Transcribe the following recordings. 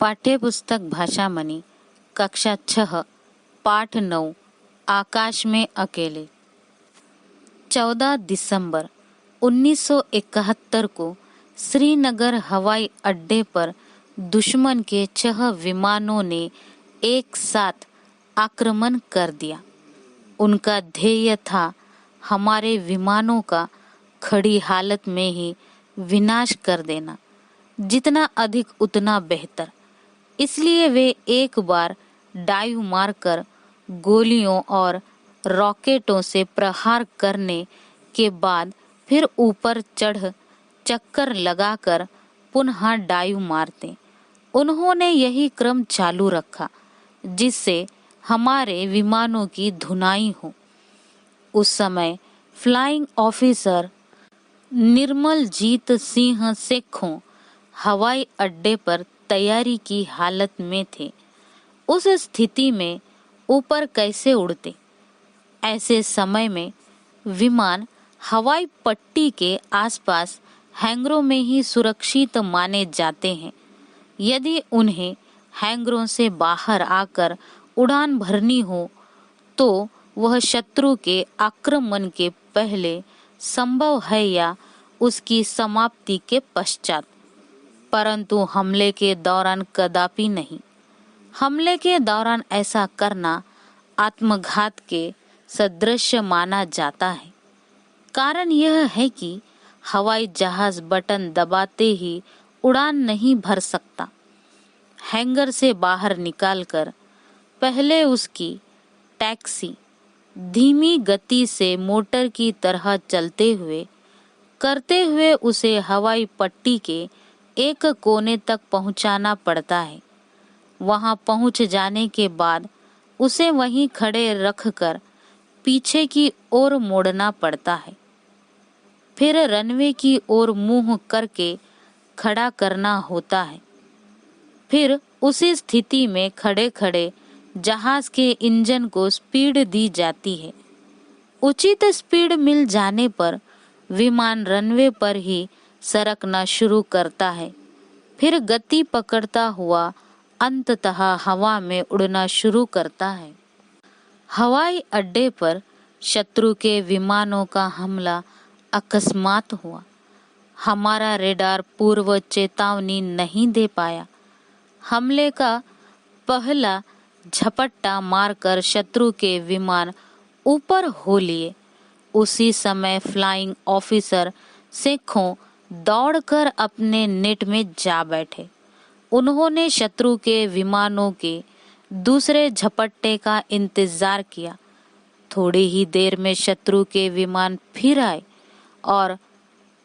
पाठ्यपुस्तक भाषा मनी कक्षा 6 पाठ 9 आकाश में अकेले। 14 दिसंबर 1971 को श्रीनगर हवाई अड्डे पर दुश्मन के 6 विमानों ने एक साथ आक्रमण कर दिया। उनका ध्येय था हमारे विमानों का खड़ी हालत में ही विनाश कर देना, जितना अधिक उतना बेहतर। इसलिए वे एक बार डाइव मारकर गोलियों और रॉकेटों से प्रहार करने के बाद फिर ऊपर चढ़ चक्कर लगाकर पुनः डाइव मारते। उन्होंने यही क्रम चालू रखा, जिससे हमारे विमानों की धुनाई हो। उस समय फ्लाइंग ऑफिसर निर्मलजीत सिंह सेखों हवाई अड्डे पर तैयारी की हालत में थे। उस स्थिति में ऊपर कैसे उड़ते? ऐसे समय में विमान हवाई पट्टी के आसपास हैंगरों में ही सुरक्षित माने जाते हैं। यदि उन्हें हैंगरों से बाहर आकर उड़ान भरनी हो तो वह शत्रु के आक्रमण के पहले संभव है या उसकी समाप्ति के पश्चात, परंतु हमले के दौरान कदापि नहीं। हमले के दौरान ऐसा करना आत्मघात के सदृश माना जाता है। कारण यह है कि हवाई जहाज बटन दबाते ही उड़ान नहीं भर सकता। हैंगर से बाहर निकालकर पहले उसकी टैक्सी धीमी गति से मोटर की तरह चलते हुए करते हुए उसे हवाई पट्टी के एक कोने तक पहुंचाना पड़ता है। वहां पहुंच जाने के बाद उसे वहीं खड़े रखकर पीछे की ओर मोड़ना पड़ता है। फिर रनवे की ओर मुंह करके खड़ा करना होता है। फिर उसी स्थिति में खड़े खड़े जहाज के इंजन को स्पीड दी जाती है। उचित स्पीड मिल जाने पर विमान रनवे पर ही सरकना शुरू करता है। फिर गति पकड़ता हुआ अंततः हवा में उड़ना शुरू करता है। हवाई अड्डे पर शत्रु के विमानों का हमला अकस्मात हुआ। हमारा रेडार पूर्व चेतावनी नहीं दे पाया। हमले का पहला झपट्टा मारकर शत्रु के विमान ऊपर हो लिए। उसी समय फ्लाइंग ऑफिसर सेखों दौड़कर अपने नेट में जा बैठे। उन्होंने शत्रु के विमानों के दूसरे झपट्टे का इंतजार किया। थोड़ी ही देर में शत्रु के विमान फिर आए और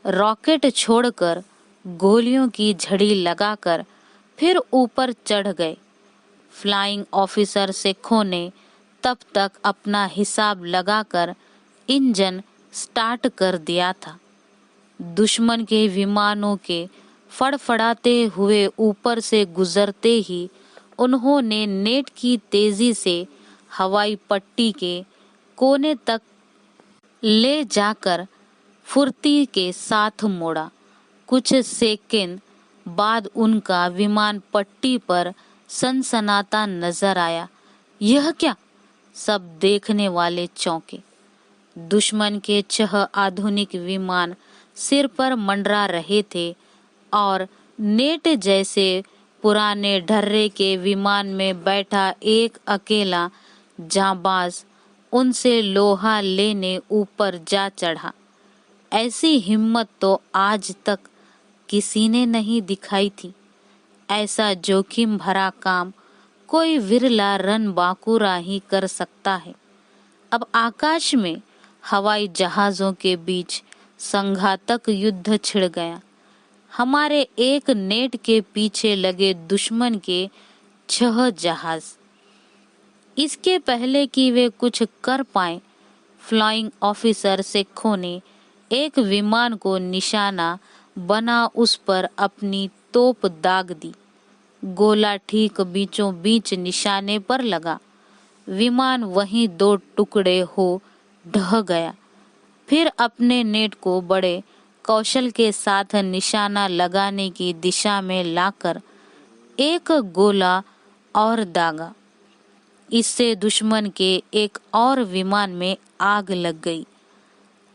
रॉकेट छोड़कर गोलियों की झड़ी लगाकर फिर ऊपर चढ़ गए। फ्लाइंग ऑफिसर सेखों ने तब तक अपना हिसाब लगाकर इंजन स्टार्ट कर दिया था। दुश्मन के विमानों के फड़फड़ाते हुए ऊपर से गुजरते ही उन्होंने नेट की तेजी से हवाई पट्टी के कोने तक ले जाकर फुर्ती के साथ मोड़ा। कुछ सेकंड बाद उनका विमान पट्टी पर सनसनाता नजर आया। यह क्या? सब देखने वाले चौंके। दुश्मन के 6 आधुनिक विमान सिर पर मंडरा रहे थे और नेट जैसे पुराने ढर्रे के विमान में बैठा एक अकेला जांबाज उनसे लोहा लेने ऊपर जा चढ़ा। ऐसी हिम्मत तो आज तक किसी ने नहीं दिखाई थी। ऐसा जोखिम भरा काम कोई विरला रणबांकुरा ही कर सकता है। अब आकाश में हवाई जहाजों के बीच संघातक युद्ध छिड़ गया। हमारे एक नेट के पीछे लगे दुश्मन के 6 जहाज। इसके पहले कि वे कुछ कर पाए, फ्लाइंग ऑफिसर सेखों ने एक विमान को निशाना बना उस पर अपनी तोप दाग दी। गोला ठीक बीचों बीच निशाने पर लगा। विमान वहीं 2 टुकड़े हो ढह गया। फिर अपने नेट को बड़े कौशल के साथ निशाना लगाने की दिशा में लाकर एक गोला और दागा। इससे दुश्मन के एक और विमान में आग लग गई।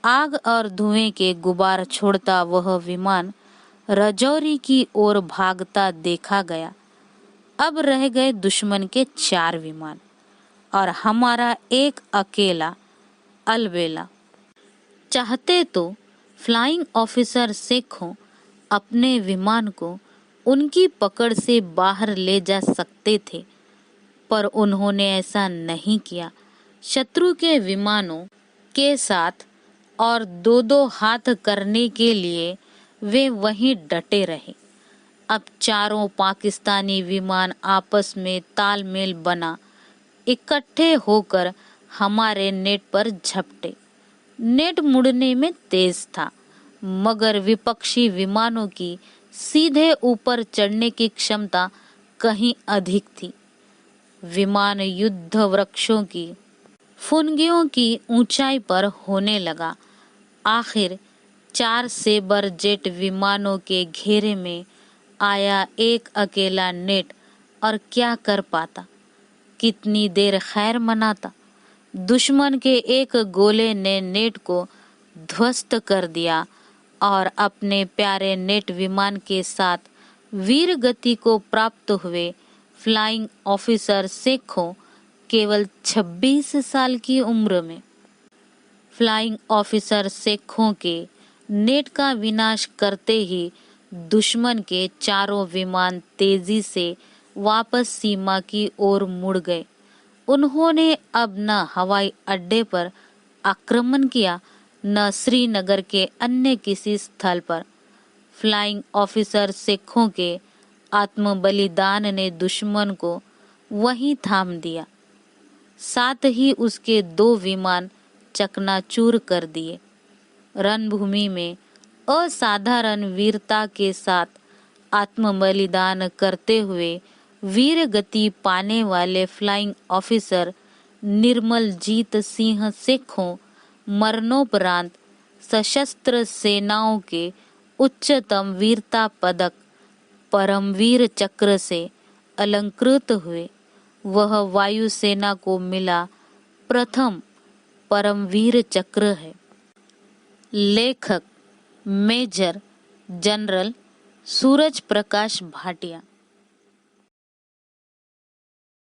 आग और धुएं के गुबार छोड़ता वह विमान रजौरी की ओर भागता देखा गया। अब रह गए दुश्मन के 4 विमान और हमारा एक अकेला अलबेला। चाहते तो फ्लाइंग ऑफिसर सेखों अपने विमान को उनकी पकड़ से बाहर ले जा सकते थे, पर उन्होंने ऐसा नहीं किया। शत्रु के विमानों के साथ और 2-2 हाथ करने के लिए वे वहीं डटे रहे। अब चारों पाकिस्तानी विमान आपस में तालमेल बना इकट्ठे होकर हमारे नेट पर झपटे। नेट मुड़ने में तेज था, मगर विपक्षी विमानों की सीधे ऊपर चढ़ने की क्षमता कहीं अधिक थी। विमान युद्ध वृक्षों की फुनगियों की ऊंचाई पर होने लगा। आखिर 4 सेबर जेट विमानों के घेरे में आया एक अकेला नेट, और क्या कर पाता? कितनी देर खैर मनाता? दुश्मन के एक गोले ने नेट को ध्वस्त कर दिया और अपने प्यारे नेट विमान के साथ वीर गति को प्राप्त हुए फ्लाइंग ऑफिसर सेखों केवल 26 साल की उम्र में फ्लाइंग ऑफिसर सेखों के नेट का विनाश करते ही दुश्मन के चारों विमान तेजी से वापस सीमा की ओर मुड़ गए। उन्होंने अब न हवाई अड्डे पर आक्रमण किया, न श्रीनगर के अन्य किसी स्थल पर। फ्लाइंग ऑफिसर सेखों के आत्म बलिदान ने दुश्मन को वहीं थाम दिया, साथ ही उसके 2 विमान चकनाचूर कर दिए। रणभूमि में असाधारण वीरता के साथ आत्म बलिदान करते हुए वीर गति पाने वाले फ्लाइंग ऑफिसर निर्मलजीत सिंह सेखों मरणोपरांत सशस्त्र सेनाओं के उच्चतम वीरता पदक परमवीर चक्र से अलंकृत हुए। वह वायुसेना को मिला प्रथम परमवीर चक्र है। लेखक मेजर जनरल सूरज प्रकाश भाटिया।